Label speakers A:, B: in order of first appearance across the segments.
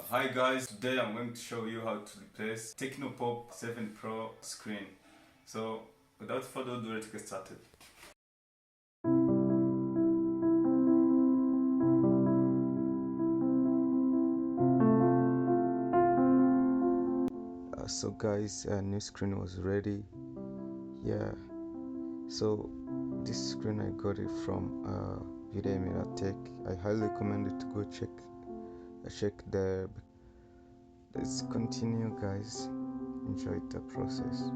A: Hi guys, today I'm going to show you how to replace Tecno Pop 7 Pro screen. So without further ado, let's get started.
B: So guys, a new screen was ready. Yeah, so this screen I got it from Video Tech. I highly recommend it to go check there. Let's continue, guys. Enjoy the process.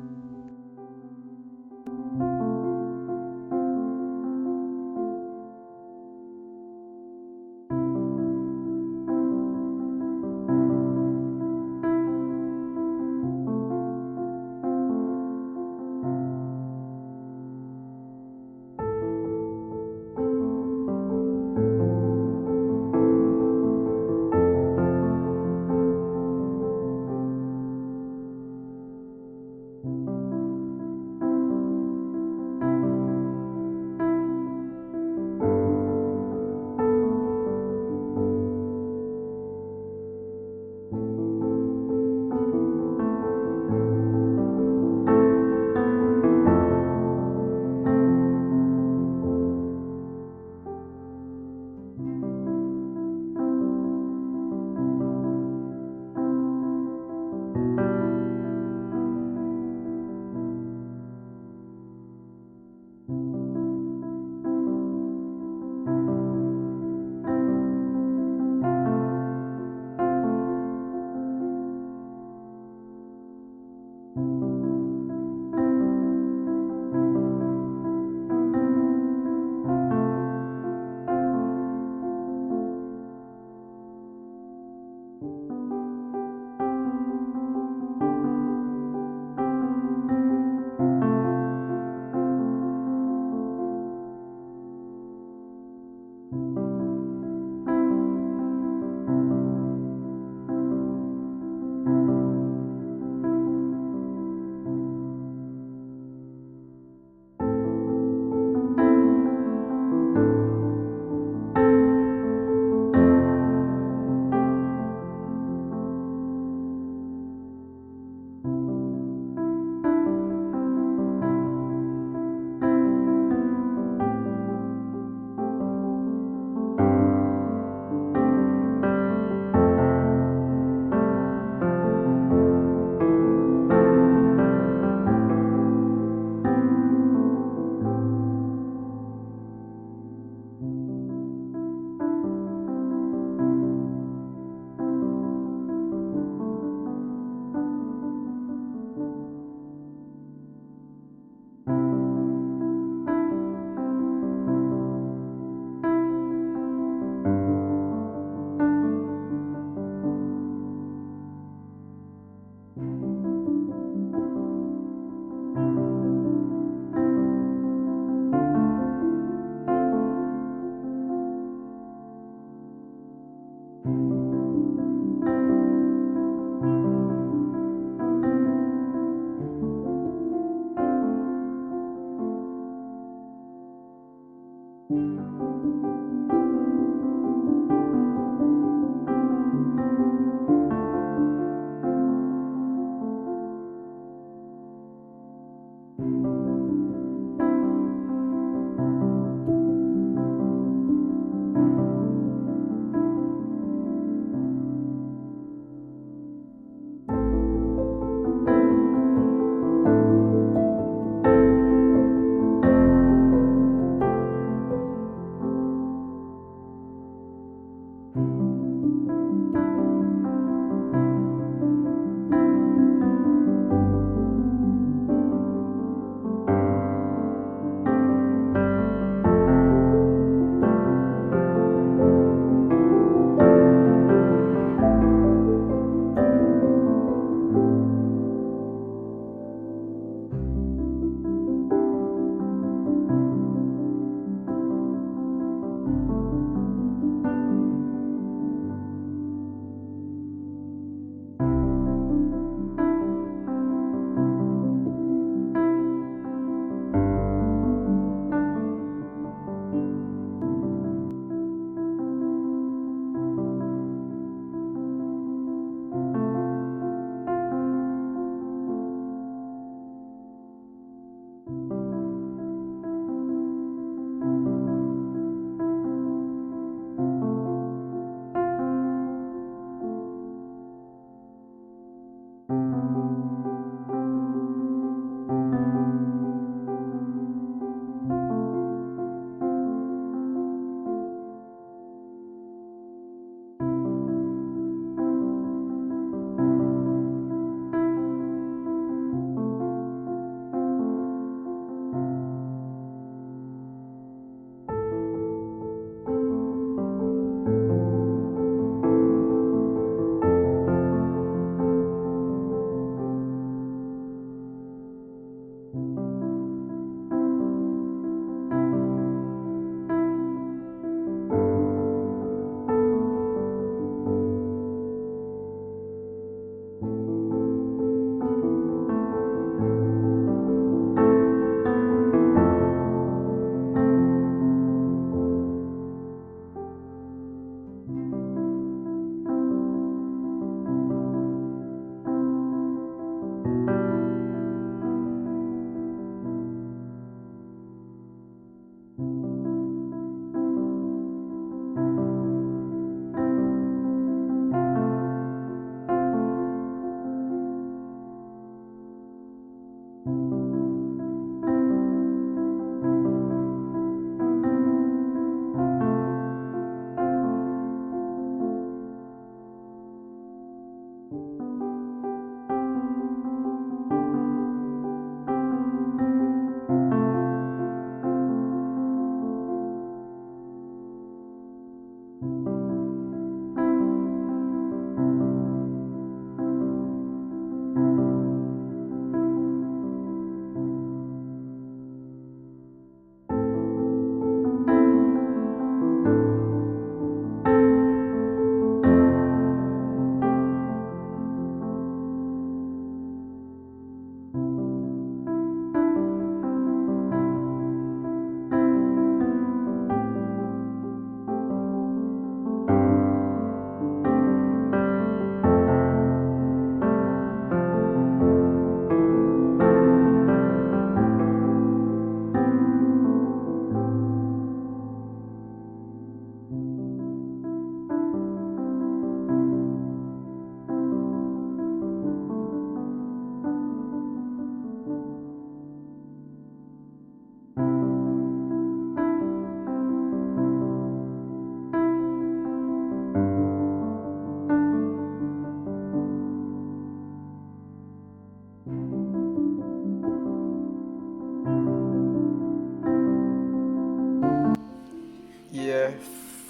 B: Yeah,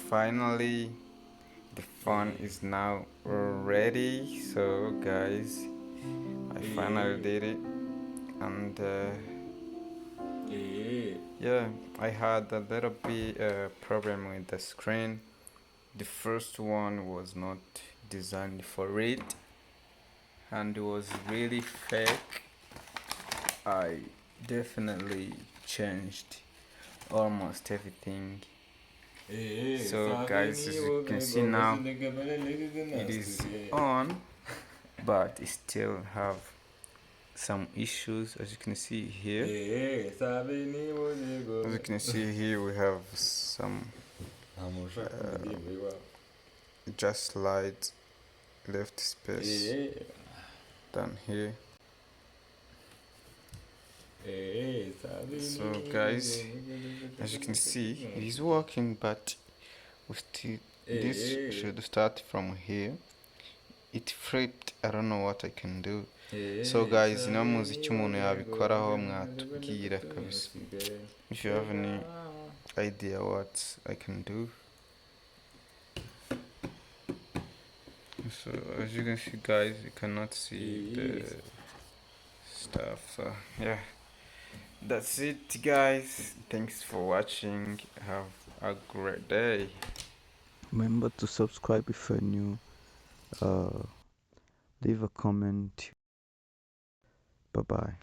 B: finally the phone is now ready. So guys, I finally did it, and yeah, I had a little bit problem with the screen. The first one was not designed for it, and it was really fake. I definitely changed almost everything. So guys, as you can see now, it is on, but it still have some issues. As you can see here, we have some just slide left space down here. So guys, as you can see, it is working, but we still, this should start from here. It flipped. I don't know what I can do. So guys, ino muziki umuntu yabikoraho mwatubwira kabisa. If you have any idea what I can do. So as you can see guys, you cannot see the stuff. So yeah, that's it guys. Thanks for watching. Have a great day. Remember to subscribe if you're new. Leave a comment. Bye bye.